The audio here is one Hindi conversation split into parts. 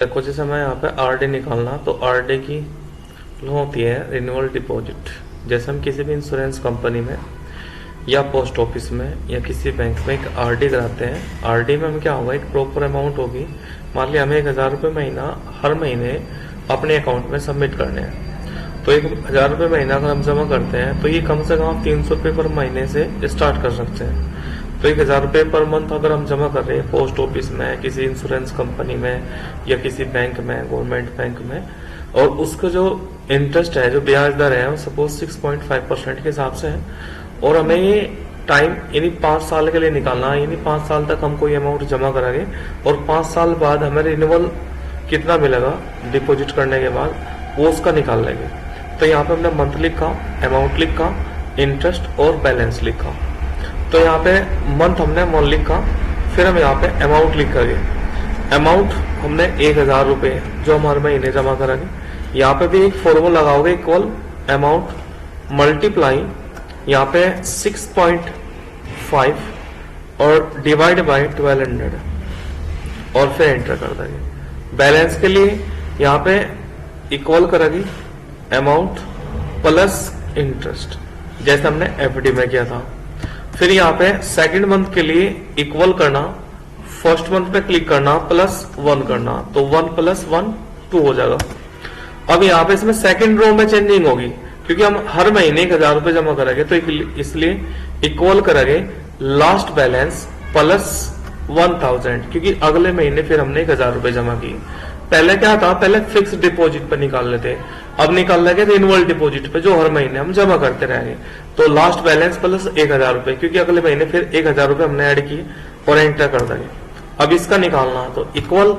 देखो जैसे मैं यहाँ पे आरडी निकालना, तो आरडी की होती है रिन्यूअल डिपॉजिट। जैसे हम किसी भी इंश्योरेंस कंपनी में या पोस्ट ऑफिस में या किसी बैंक में एक आरडी कराते हैं। आरडी में हम क्या होगा, एक प्रॉपर अमाउंट होगी। मान लिया हमें 1,000 रुपये महीना हर महीने अपने अकाउंट में सबमिट करने हैं, तो 1,000 रुपये महीना अगर हम जमा करते हैं तो ये कम से कम आप 300 रुपये पर महीने से स्टार्ट कर सकते हैं। तो 1,000 रुपये पर मंथ अगर हम जमा कर रहे हैं पोस्ट ऑफिस में, किसी इंश्योरेंस कंपनी में या किसी बैंक में, गवर्नमेंट बैंक में, और उसका जो इंटरेस्ट है, जो ब्याज दर है, वो सपोज 6.5% के हिसाब से है, और हमें ये टाइम यानी 5 साल के लिए निकालना है। यानी 5 साल तक हम कोई अमाउंट जमा करेंगे और 5 साल बाद हमें रिन्यूअल कितना मिलेगा डिपॉजिट करने के बाद, वो उसका निकाल लेंगे। तो यहाँ पे हमने मंथ लिखा, अमाउंट लिखा, इंटरेस्ट और बैलेंस लिखा। तो यहाँ पे मंथ हमने वन लिखा, फिर हम यहाँ पे अमाउंट लिखेंगे। अमाउंट हमने 1,000 रुपये जो हमारे महीने जमा करेंगे। यहाँ पे भी एक फॉर्मूला लगाओगे, इक्वल अमाउंट मल्टीप्लाई यहाँ पे 6.5 और डिवाइड बाय 1200 और फिर एंटर कर देंगे। बैलेंस के लिए यहाँ पे इक्वल करेगी अमाउंट प्लस इंटरेस्ट, जैसे हमने एफडी में किया था। फिर यहाँ पे सेकंड मंथ के लिए इक्वल करना, फर्स्ट मंथ पे क्लिक करना, +1 करना, तो 1 + 1 2 हो जाएगा। अब यहाँ पे इसमें सेकंड रो में चेंजिंग होगी, क्योंकि हम हर महीने 1,000 रुपये जमा करेंगे, तो इसलिए इक्वल करेंगे लास्ट बैलेंस +1,000, क्योंकि अगले महीने फिर हमने 1,000 रुपये जमा किए। पहले क्या था, पहले फिक्स डिपॉजिट पे निकाल लेते, अब निकाल लेंगे रिन्यूअल डिपॉजिट पे, जो हर महीने हम जमा करते रहेंगे। तो लास्ट बैलेंस प्लस 1,000 रुपये, क्योंकि अगले महीने फिर 1,000 रुपये हमने ऐड किए और एंटर कर देंगे। अब इसका निकालना, तो इक्वल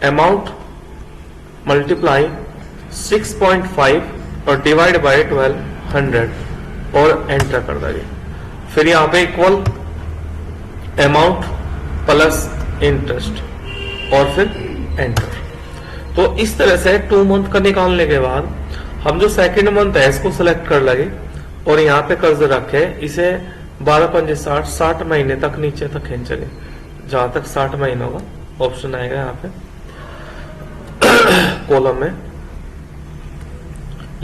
अमाउंट मल्टीप्लाई 6.5 और डिवाइड बाय 1200 और एंटर कर देंगे। फिर यहाँ पे इक्वल अमाउंट प्लस इंटरेस्ट और फिर एंटर। तो इस तरह से 2 मंथ का निकालने के बाद हम जो सेकंड मंथ है इसको सिलेक्ट कर लेंगे और यहाँ पे कर्ज रखे, इसे 12×5 = 60 महीने तक नीचे तक खींचेंगे, जहां तक 60 महीने होगा। ऑप्शन आएगा यहाँ पे कॉलम में,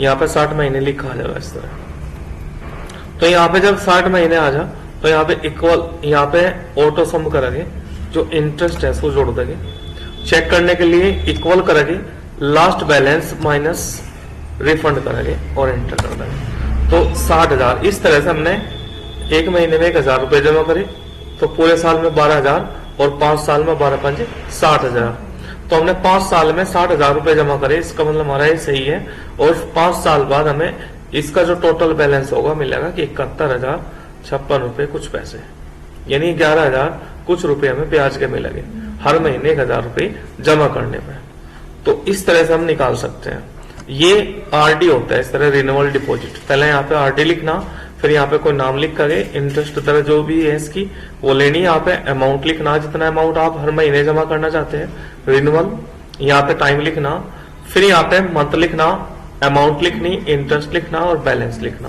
यहाँ पे 60 महीने लिखा आ जाएगा इस तरह। तो यहाँ पे जब 60 महीने आ जा, तो यहाँ पे इक्वल, यहाँ पे ऑटो सम करेंगे, जो इंटरेस्ट है उसको जोड़ देंगे। चेक करने के लिए इक्वल करेंगे लास्ट बैलेंस माइनस रिफंड करेंगे और एंटर कर देंगे। तो 60,000, इस तरह से हमने एक महीने में 1,000 रुपये जमा करे, तो पूरे साल में 12,000 और 5 साल में 12×5 = 60,000। तो हमने 5 साल में 60,000 रुपये जमा करे, इसका मतलब हमारा ये सही है। और 5 साल बाद हमें इसका जो टोटल बैलेंस होगा मिलेगा कि 71,056 रुपये कुछ पैसे, यानी 11,000 कुछ रुपये हमें ब्याज के मिलेंगे हर महीने 1,000 रुपये जमा करने पर। तो इस तरह से हम निकाल सकते हैं। ये आरडी होता है, इस तरह रिन्यूअल डिपॉजिट। पहले यहाँ पे आरडी लिखना, फिर यहाँ पे कोई नाम लिख कर इंटरेस्ट तरह जो भी है इसकी वो लेनी। यहाँ पे अमाउंट लिखना, जितना अमाउंट आप हर महीने जमा करना चाहते हैं, रिन्यूअल। यहाँ पे टाइम लिखना, फिर यहाँ पे मंथ लिखना, अमाउंट लिखनी, इंटरेस्ट लिखना और बैलेंस लिखना।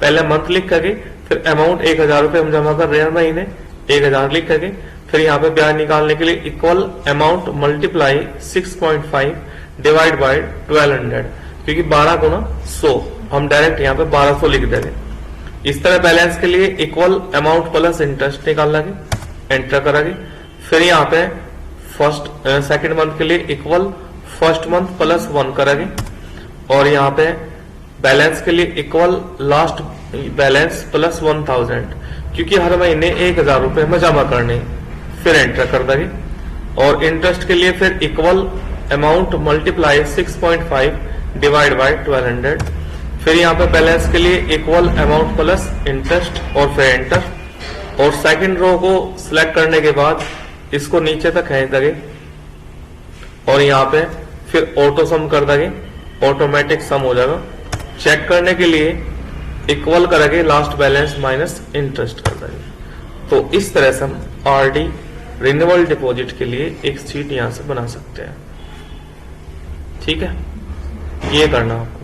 पहले मंथ लिख करके, फिर अमाउंट 1,000 रुपये हम जमा कर रहे हैं हर महीने, 1,000 लिख करके, फिर यहाँ पे ब्याज निकालने के लिए equal amount multiply 6.5 divide by 1200, क्योंकि 12×100 हम डायरेक्ट यहाँ पे 1200 लिख देंगे। इस तरह बैलेंस के लिए इक्वल अमाउंट प्लस इंटरेस्ट निकाल लेंगे, एंटर करेंगे। फिर यहाँ पे सेकंड मंथ के लिए इक्वल फर्स्ट मंथ +1 करेंगे और यहाँ पे बैलेंस के लिए इक्वल लास्ट बैलेंस +1,000, क्योंकि हर महीने 1,000 रुपये हमें जमा करने, फिर एंटर कर देंगे। और इंटरेस्ट के लिए फिर equal amount multiply 6.5 divide by 1200। फिर यहाँ पे बैलेंस के लिए इक्वल अमाउंट प्लस इंटरेस्ट और फिर एंटर। और सेकंड रो को सिलेक्ट करने के बाद इसको नीचे तक खींच देंगे और यहाँ पे फिर ऑटो सम कर देंगे, ऑटोमेटिक सम हो जाएगा। चेक करने के लिए इक्वल करेंगे लास्ट बैलेंस माइनस इंटरेस्ट कर देंगे। तो इस तरह से हम आरडी रिन्यूअल डिपॉजिट के लिए एक शीट यहां से बना सकते हैं। ठीक है, ये करना आपको।